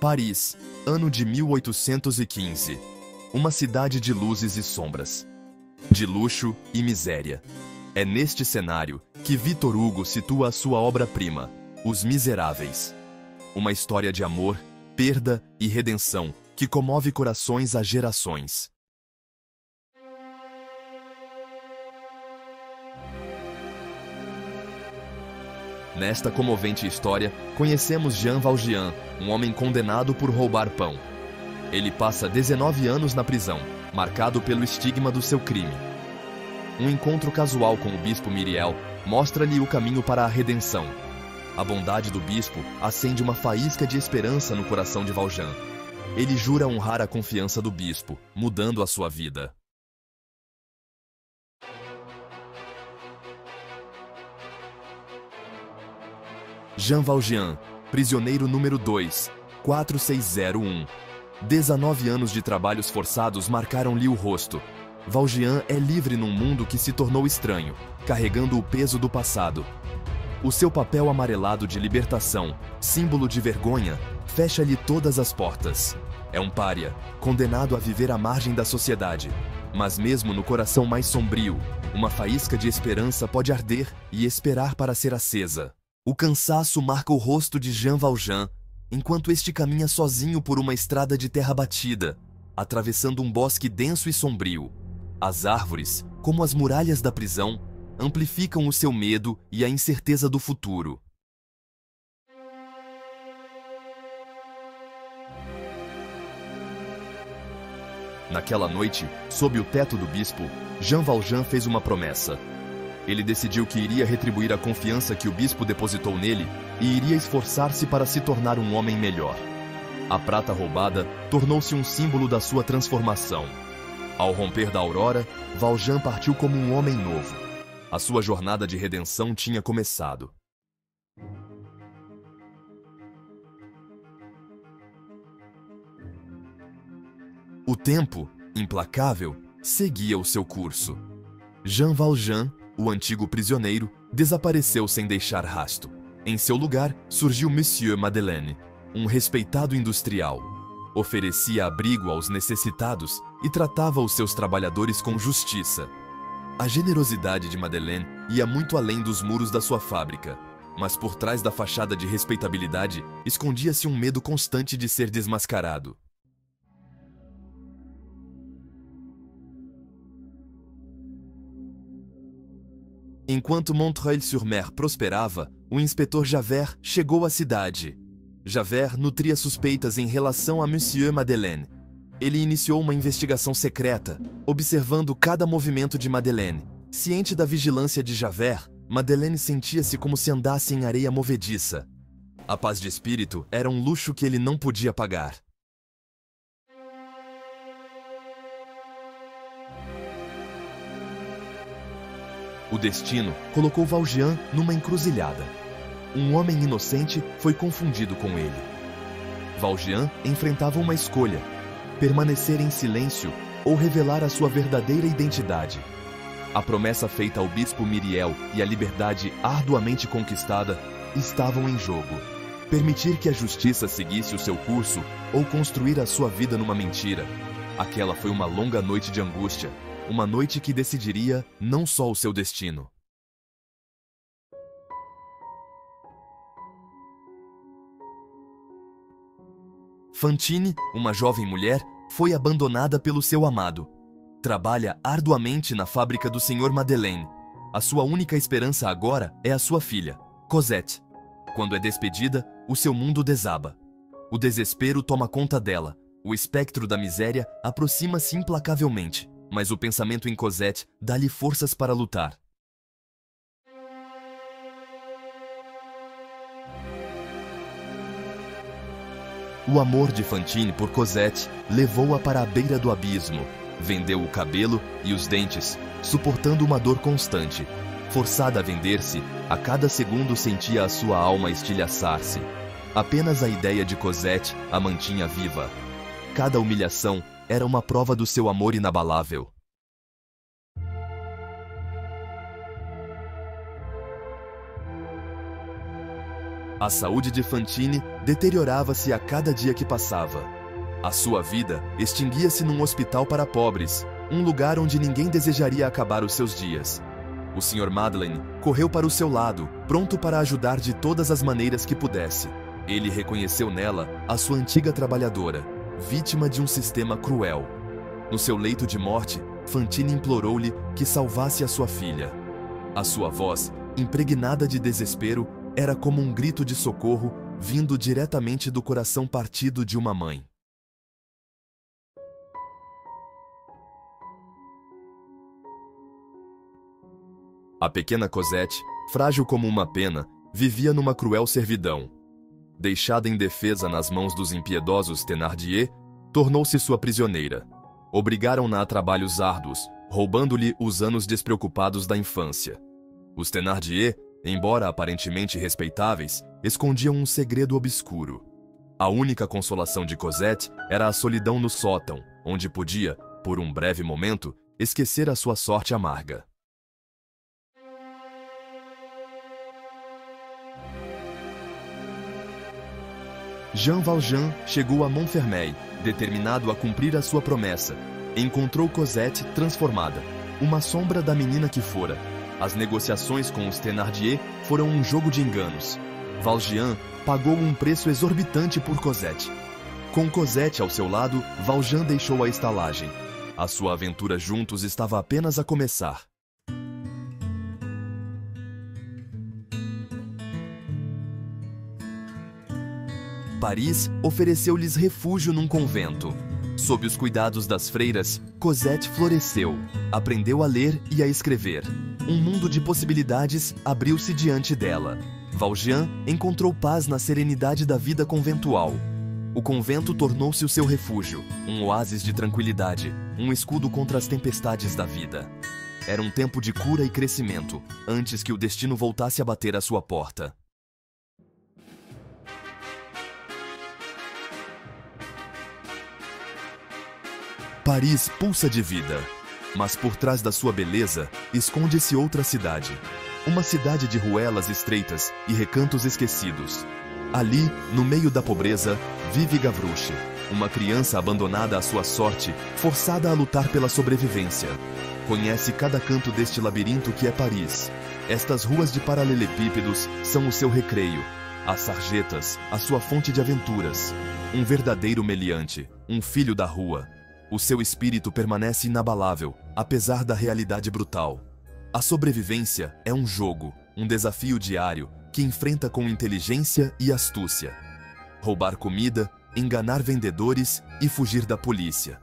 Paris, ano de 1815. Uma cidade de luzes e sombras, de luxo e miséria. É neste cenário que Victor Hugo situa a sua obra-prima, Os Miseráveis. Uma história de amor, perda e redenção que comove corações há gerações. Nesta comovente história, conhecemos Jean Valjean, um homem condenado por roubar pão. Ele passa 19 anos na prisão, marcado pelo estigma do seu crime. Um encontro casual com o bispo Myriel mostra-lhe o caminho para a redenção. A bondade do bispo acende uma faísca de esperança no coração de Valjean. Ele jura honrar a confiança do bispo, mudando a sua vida. Jean Valjean, prisioneiro número 2, 4601. 19 anos de trabalhos forçados marcaram-lhe o rosto. Valjean é livre num mundo que se tornou estranho, carregando o peso do passado. O seu papel amarelado de libertação, símbolo de vergonha, fecha-lhe todas as portas. É um pária, condenado a viver à margem da sociedade. Mas mesmo no coração mais sombrio, uma faísca de esperança pode arder e esperar para ser acesa. O cansaço marca o rosto de Jean Valjean, enquanto este caminha sozinho por uma estrada de terra batida, atravessando um bosque denso e sombrio. As árvores, como as muralhas da prisão, amplificam o seu medo e a incerteza do futuro. Naquela noite, sob o teto do bispo, Jean Valjean fez uma promessa. Ele decidiu que iria retribuir a confiança que o bispo depositou nele e iria esforçar-se para se tornar um homem melhor. A prata roubada tornou-se um símbolo da sua transformação. Ao romper da aurora, Valjean partiu como um homem novo. A sua jornada de redenção tinha começado. O tempo, implacável, seguia o seu curso. Jean Valjean, o antigo prisioneiro, desapareceu sem deixar rastro. Em seu lugar, surgiu Monsieur Madeleine, um respeitado industrial. Oferecia abrigo aos necessitados e tratava os seus trabalhadores com justiça. A generosidade de Madeleine ia muito além dos muros da sua fábrica, mas por trás da fachada de respeitabilidade escondia-se um medo constante de ser desmascarado. Enquanto Montreuil-sur-Mer prosperava, o inspetor Javert chegou à cidade. Javert nutria suspeitas em relação a Monsieur Madeleine. Ele iniciou uma investigação secreta, observando cada movimento de Madeleine. Ciente da vigilância de Javert, Madeleine sentia-se como se andasse em areia movediça. A paz de espírito era um luxo que ele não podia pagar. O destino colocou Valjean numa encruzilhada. Um homem inocente foi confundido com ele. Valjean enfrentava uma escolha: permanecer em silêncio ou revelar a sua verdadeira identidade. A promessa feita ao bispo Myriel e a liberdade arduamente conquistada estavam em jogo. Permitir que a justiça seguisse o seu curso ou construir a sua vida numa mentira. Aquela foi uma longa noite de angústia. Uma noite que decidiria não só o seu destino. Fantine, uma jovem mulher, foi abandonada pelo seu amado. Trabalha arduamente na fábrica do Sr. Madeleine. A sua única esperança agora é a sua filha, Cosette. Quando é despedida, o seu mundo desaba. O desespero toma conta dela. O espectro da miséria aproxima-se implacavelmente. Mas o pensamento em Cosette dá-lhe forças para lutar. O amor de Fantine por Cosette levou-a para a beira do abismo. Vendeu o cabelo e os dentes, suportando uma dor constante. Forçada a vender-se, a cada segundo sentia a sua alma estilhaçar-se. Apenas a ideia de Cosette a mantinha viva. Cada humilhação era uma prova do seu amor inabalável. A saúde de Fantine deteriorava-se a cada dia que passava. A sua vida extinguia-se num hospital para pobres, um lugar onde ninguém desejaria acabar os seus dias. O Sr. Madeleine correu para o seu lado, pronto para ajudar de todas as maneiras que pudesse. Ele reconheceu nela a sua antiga trabalhadora, vítima de um sistema cruel. No seu leito de morte, Fantine implorou-lhe que salvasse a sua filha. A sua voz, impregnada de desespero, era como um grito de socorro vindo diretamente do coração partido de uma mãe. A pequena Cosette, frágil como uma pena, vivia numa cruel servidão. Deixada indefesa nas mãos dos impiedosos Thénardier, tornou-se sua prisioneira. Obrigaram-na a trabalhos árduos, roubando-lhe os anos despreocupados da infância. Os Thénardier, embora aparentemente respeitáveis, escondiam um segredo obscuro. A única consolação de Cosette era a solidão no sótão, onde podia, por um breve momento, esquecer a sua sorte amarga. Jean Valjean chegou a Montfermeil, determinado a cumprir a sua promessa. Encontrou Cosette transformada, uma sombra da menina que fora. As negociações com os Thénardier foram um jogo de enganos. Valjean pagou um preço exorbitante por Cosette. Com Cosette ao seu lado, Valjean deixou a estalagem. A sua aventura juntos estava apenas a começar. Paris ofereceu-lhes refúgio num convento. Sob os cuidados das freiras, Cosette floresceu, aprendeu a ler e a escrever. Um mundo de possibilidades abriu-se diante dela. Valjean encontrou paz na serenidade da vida conventual. O convento tornou-se o seu refúgio, um oásis de tranquilidade, um escudo contra as tempestades da vida. Era um tempo de cura e crescimento, antes que o destino voltasse a bater à sua porta. Paris pulsa de vida, mas por trás da sua beleza esconde-se outra cidade. Uma cidade de ruelas estreitas e recantos esquecidos. Ali, no meio da pobreza, vive Gavroche, uma criança abandonada à sua sorte, forçada a lutar pela sobrevivência. Conhece cada canto deste labirinto que é Paris. Estas ruas de paralelepípedos são o seu recreio. As sarjetas, a sua fonte de aventuras. Um verdadeiro meliante, um filho da rua. O seu espírito permanece inabalável, apesar da realidade brutal. A sobrevivência é um jogo, um desafio diário, que enfrenta com inteligência e astúcia. Roubar comida, enganar vendedores e fugir da polícia.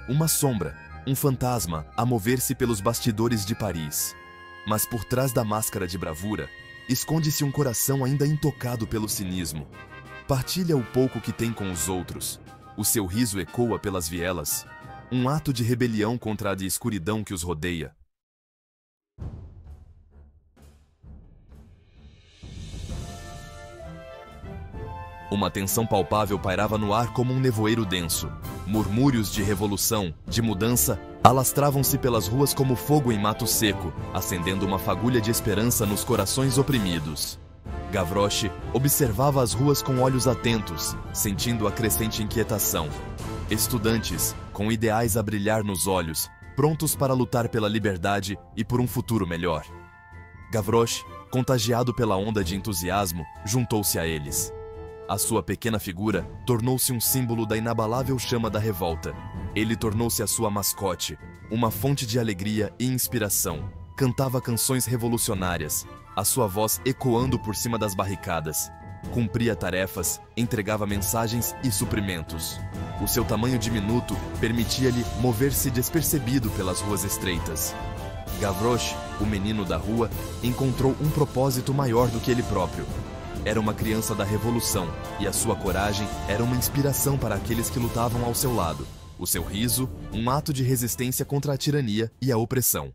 Uma sombra, um fantasma a mover-se pelos bastidores de Paris. Mas por trás da máscara de bravura, esconde-se um coração ainda intocado pelo cinismo. Partilha o pouco que tem com os outros. O seu riso ecoa pelas vielas, um ato de rebelião contra a escuridão que os rodeia. Uma tensão palpável pairava no ar como um nevoeiro denso. Murmúrios de revolução, de mudança, alastravam-se pelas ruas como fogo em mato seco, acendendo uma fagulha de esperança nos corações oprimidos. Gavroche observava as ruas com olhos atentos, sentindo a crescente inquietação. Estudantes, com ideais a brilhar nos olhos, prontos para lutar pela liberdade e por um futuro melhor. Gavroche, contagiado pela onda de entusiasmo, juntou-se a eles. A sua pequena figura tornou-se um símbolo da inabalável chama da revolta. Ele tornou-se a sua mascote, uma fonte de alegria e inspiração. Cantava canções revolucionárias, a sua voz ecoando por cima das barricadas. Cumpria tarefas, entregava mensagens e suprimentos. O seu tamanho diminuto permitia-lhe mover-se despercebido pelas ruas estreitas. Gavroche, o menino da rua, encontrou um propósito maior do que ele próprio. Era uma criança da revolução, e a sua coragem era uma inspiração para aqueles que lutavam ao seu lado. O seu riso, um ato de resistência contra a tirania e a opressão.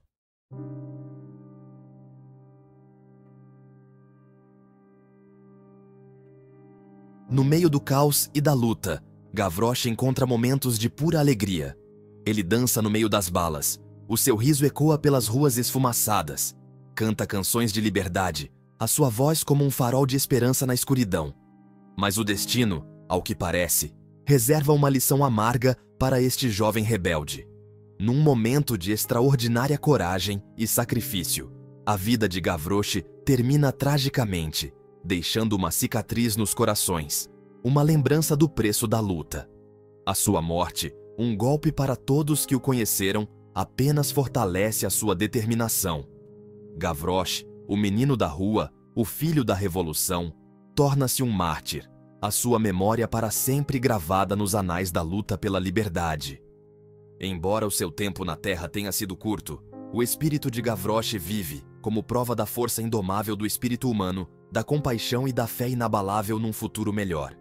No meio do caos e da luta, Gavroche encontra momentos de pura alegria. Ele dança no meio das balas. O seu riso ecoa pelas ruas esfumaçadas. Canta canções de liberdade, a sua voz como um farol de esperança na escuridão. Mas o destino, ao que parece, reserva uma lição amarga para este jovem rebelde. Num momento de extraordinária coragem e sacrifício, a vida de Gavroche termina tragicamente, deixando uma cicatriz nos corações, uma lembrança do preço da luta. A sua morte, um golpe para todos que o conheceram, apenas fortalece a sua determinação. Gavroche, o menino da rua, o filho da revolução, torna-se um mártir, a sua memória para sempre gravada nos anais da luta pela liberdade. Embora o seu tempo na Terra tenha sido curto, o espírito de Gavroche vive como prova da força indomável do espírito humano, da compaixão e da fé inabalável num futuro melhor.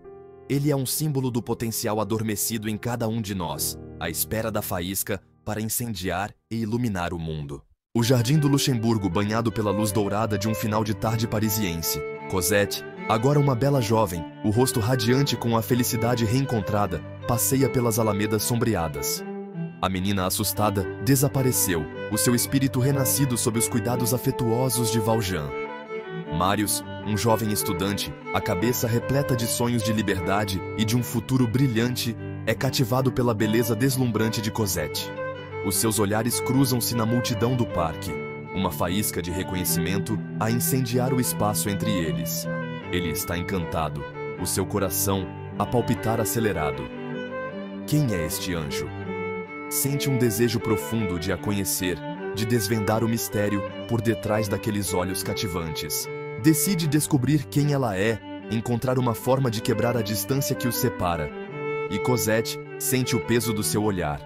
Ele é um símbolo do potencial adormecido em cada um de nós, à espera da faísca para incendiar e iluminar o mundo. O jardim do Luxemburgo banhado pela luz dourada de um final de tarde parisiense. Cosette, agora uma bela jovem, o rosto radiante com a felicidade reencontrada, passeia pelas alamedas sombreadas. A menina assustada desapareceu, o seu espírito renascido sob os cuidados afetuosos de Valjean. Marius, um jovem estudante, a cabeça repleta de sonhos de liberdade e de um futuro brilhante, é cativado pela beleza deslumbrante de Cosette. Os seus olhares cruzam-se na multidão do parque, uma faísca de reconhecimento a incendiar o espaço entre eles. Ele está encantado, o seu coração a palpitar acelerado. Quem é este anjo? Sente um desejo profundo de a conhecer, de desvendar o mistério por detrás daqueles olhos cativantes. Decide descobrir quem ela é, encontrar uma forma de quebrar a distância que os separa. E Cosette sente o peso do seu olhar.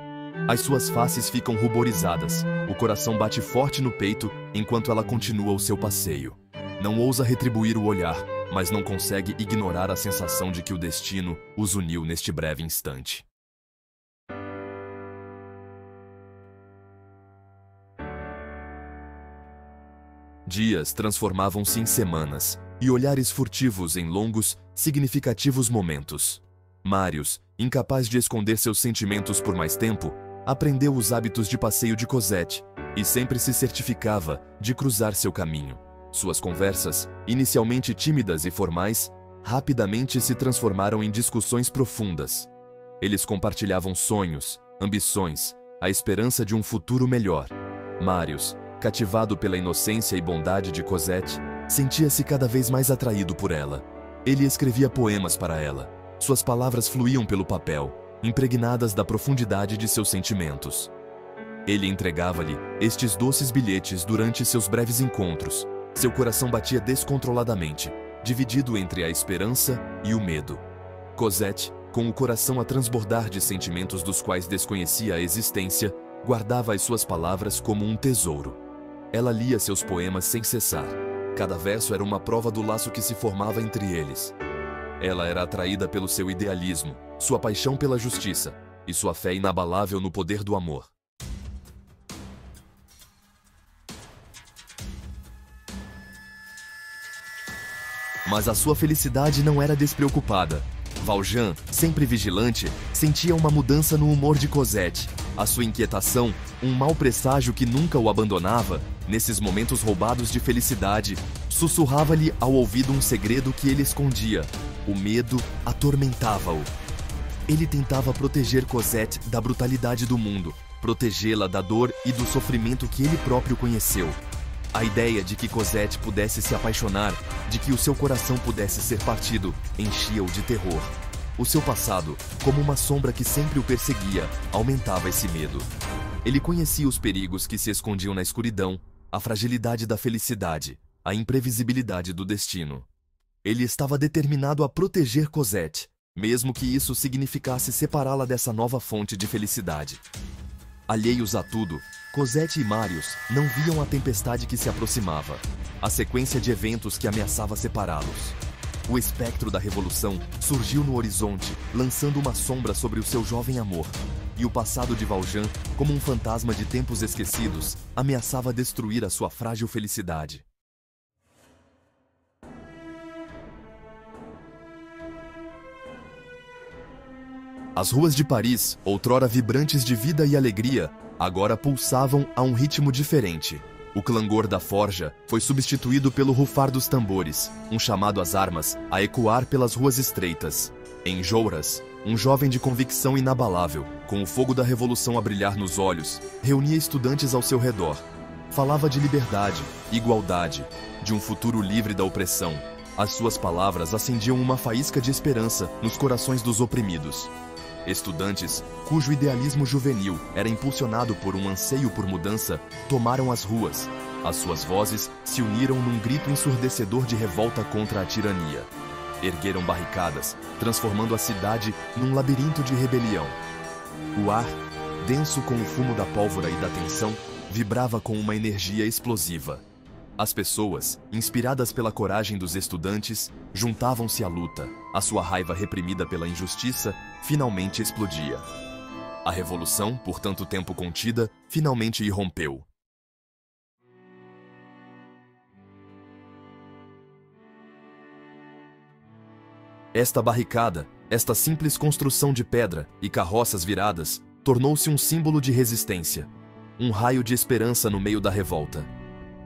As suas faces ficam ruborizadas, o coração bate forte no peito enquanto ela continua o seu passeio. Não ousa retribuir o olhar, mas não consegue ignorar a sensação de que o destino os uniu neste breve instante. Dias transformavam-se em semanas, e olhares furtivos em longos, significativos momentos. Marius, incapaz de esconder seus sentimentos por mais tempo, aprendeu os hábitos de passeio de Cosette, e sempre se certificava de cruzar seu caminho. Suas conversas, inicialmente tímidas e formais, rapidamente se transformaram em discussões profundas. Eles compartilhavam sonhos, ambições, a esperança de um futuro melhor. Marius, cativado pela inocência e bondade de Cosette, sentia-se cada vez mais atraído por ela. Ele escrevia poemas para ela. Suas palavras fluíam pelo papel, impregnadas da profundidade de seus sentimentos. Ele entregava-lhe estes doces bilhetes durante seus breves encontros. Seu coração batia descontroladamente, dividido entre a esperança e o medo. Cosette, com o coração a transbordar de sentimentos dos quais desconhecia a existência, guardava as suas palavras como um tesouro. Ela lia seus poemas sem cessar. Cada verso era uma prova do laço que se formava entre eles. Ela era atraída pelo seu idealismo, sua paixão pela justiça e sua fé inabalável no poder do amor. Mas a sua felicidade não era despreocupada. Valjean, sempre vigilante, sentia uma mudança no humor de Cosette. A sua inquietação, um mau presságio que nunca o abandonava, nesses momentos roubados de felicidade, sussurrava-lhe ao ouvido um segredo que ele escondia. O medo atormentava-o. Ele tentava proteger Cosette da brutalidade do mundo, protegê-la da dor e do sofrimento que ele próprio conheceu. A ideia de que Cosette pudesse se apaixonar, de que o seu coração pudesse ser partido, enchia-o de terror. O seu passado, como uma sombra que sempre o perseguia, aumentava esse medo. Ele conhecia os perigos que se escondiam na escuridão, a fragilidade da felicidade, a imprevisibilidade do destino. Ele estava determinado a proteger Cosette, mesmo que isso significasse separá-la dessa nova fonte de felicidade. Alheios a tudo, Cosette e Marius não viam a tempestade que se aproximava, a sequência de eventos que ameaçava separá-los. O espectro da revolução surgiu no horizonte, lançando uma sombra sobre o seu jovem amor. E o passado de Valjean, como um fantasma de tempos esquecidos, ameaçava destruir a sua frágil felicidade. As ruas de Paris, outrora vibrantes de vida e alegria, agora pulsavam a um ritmo diferente. O clangor da forja foi substituído pelo rufar dos tambores, um chamado às armas a ecoar pelas ruas estreitas. Em Jouras, um jovem de convicção inabalável, com o fogo da revolução a brilhar nos olhos, reunia estudantes ao seu redor. Falava de liberdade, igualdade, de um futuro livre da opressão. As suas palavras acendiam uma faísca de esperança nos corações dos oprimidos. Estudantes, cujo idealismo juvenil era impulsionado por um anseio por mudança, tomaram as ruas. As suas vozes se uniram num grito ensurdecedor de revolta contra a tirania. Ergueram barricadas, transformando a cidade num labirinto de rebelião. O ar, denso com o fumo da pólvora e da tensão, vibrava com uma energia explosiva. As pessoas, inspiradas pela coragem dos estudantes, juntavam-se à luta. A sua raiva reprimida pela injustiça finalmente explodia. A revolução, por tanto tempo contida, finalmente irrompeu. Esta barricada, esta simples construção de pedra e carroças viradas, tornou-se um símbolo de resistência, um raio de esperança no meio da revolta.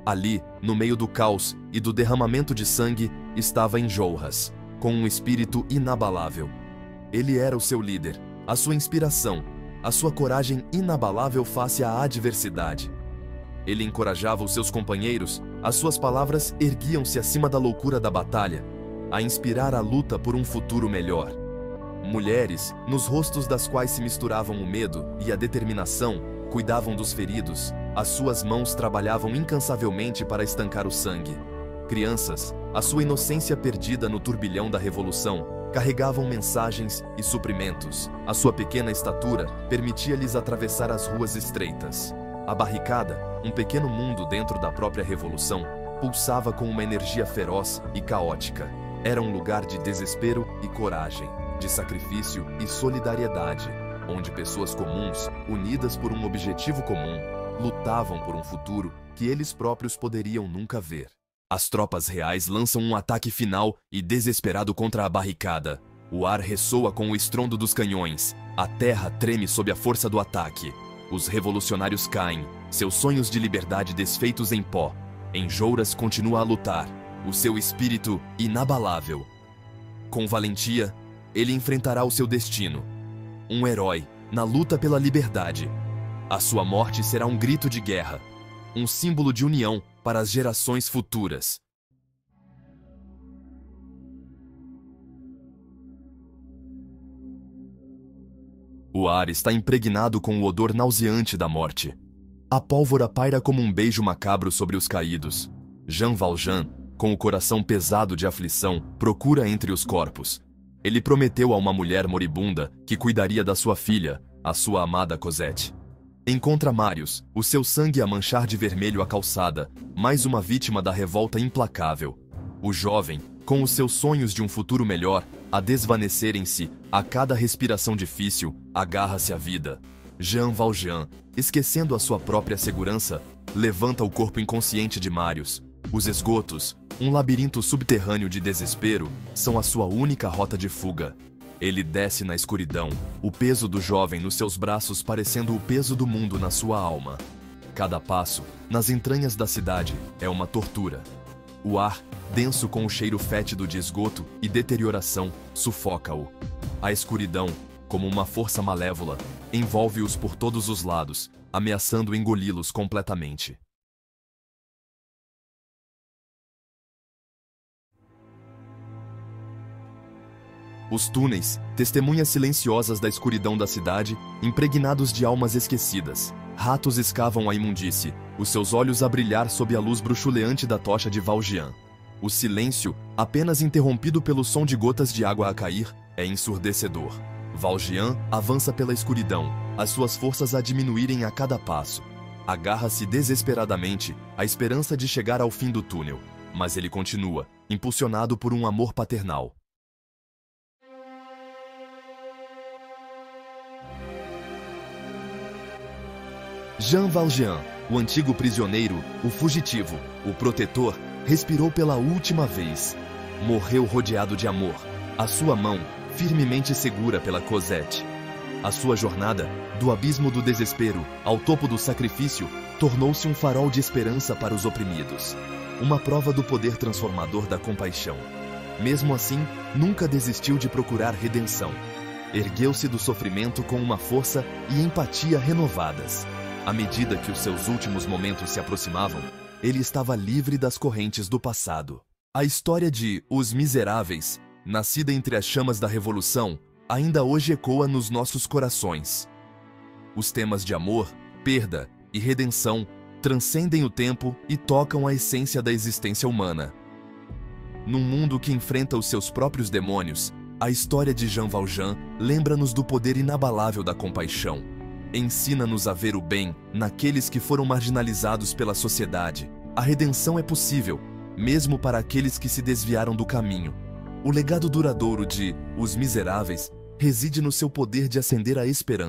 Ali, no meio do caos e do derramamento de sangue, estava Enjolras, com um espírito inabalável. Ele era o seu líder, a sua inspiração, a sua coragem inabalável face à adversidade. Ele encorajava os seus companheiros, as suas palavras erguiam-se acima da loucura da batalha, a inspirar a luta por um futuro melhor. Mulheres, nos rostos das quais se misturavam o medo e a determinação, cuidavam dos feridos. As suas mãos trabalhavam incansavelmente para estancar o sangue. Crianças, a sua inocência perdida no turbilhão da revolução, carregavam mensagens e suprimentos. A sua pequena estatura permitia-lhes atravessar as ruas estreitas. A barricada, um pequeno mundo dentro da própria revolução, pulsava com uma energia feroz e caótica. Era um lugar de desespero e coragem, de sacrifício e solidariedade, onde pessoas comuns, unidas por um objetivo comum, lutavam por um futuro que eles próprios poderiam nunca ver. As tropas reais lançam um ataque final e desesperado contra a barricada. O ar ressoa com o estrondo dos canhões. A terra treme sob a força do ataque. Os revolucionários caem, seus sonhos de liberdade desfeitos em pó. Enjolras continua a lutar, o seu espírito inabalável. Com valentia, ele enfrentará o seu destino. Um herói na luta pela liberdade. A sua morte será um grito de guerra, um símbolo de união para as gerações futuras. O ar está impregnado com o odor nauseante da morte. A pólvora paira como um beijo macabro sobre os caídos. Jean Valjean, com o coração pesado de aflição, procura entre os corpos. Ele prometeu a uma mulher moribunda que cuidaria da sua filha, a sua amada Cosette. Encontra Marius, o seu sangue a manchar de vermelho a calçada, mais uma vítima da revolta implacável. O jovem, com os seus sonhos de um futuro melhor a desvanecerem-se a cada respiração difícil, agarra-se à vida. Jean Valjean, esquecendo a sua própria segurança, levanta o corpo inconsciente de Marius. Os esgotos, um labirinto subterrâneo de desespero, são a sua única rota de fuga. Ele desce na escuridão, o peso do jovem nos seus braços parecendo o peso do mundo na sua alma. Cada passo, nas entranhas da cidade, é uma tortura. O ar, denso com o cheiro fétido de esgoto e deterioração, sufoca-o. A escuridão, como uma força malévola, envolve-os por todos os lados, ameaçando engoli-los completamente. Os túneis, testemunhas silenciosas da escuridão da cidade, impregnados de almas esquecidas. Ratos escavam a imundície, os seus olhos a brilhar sob a luz bruxuleante da tocha de Valjean. O silêncio, apenas interrompido pelo som de gotas de água a cair, é ensurdecedor. Valjean avança pela escuridão, as suas forças a diminuírem a cada passo. Agarra-se desesperadamente à esperança de chegar ao fim do túnel, mas ele continua, impulsionado por um amor paternal. Jean Valjean, o antigo prisioneiro, o fugitivo, o protetor, respirou pela última vez. Morreu rodeado de amor, a sua mão firmemente segura pela Cosette. A sua jornada, do abismo do desespero ao topo do sacrifício, tornou-se um farol de esperança para os oprimidos, uma prova do poder transformador da compaixão. Mesmo assim, nunca desistiu de procurar redenção. Ergueu-se do sofrimento com uma força e empatia renovadas. À medida que os seus últimos momentos se aproximavam, ele estava livre das correntes do passado. A história de Os Miseráveis, nascida entre as chamas da Revolução, ainda hoje ecoa nos nossos corações. Os temas de amor, perda e redenção transcendem o tempo e tocam a essência da existência humana. Num mundo que enfrenta os seus próprios demônios, a história de Jean Valjean lembra-nos do poder inabalável da compaixão. Ensina-nos a ver o bem naqueles que foram marginalizados pela sociedade. A redenção é possível, mesmo para aqueles que se desviaram do caminho. O legado duradouro de Os Miseráveis reside no seu poder de acender a esperança.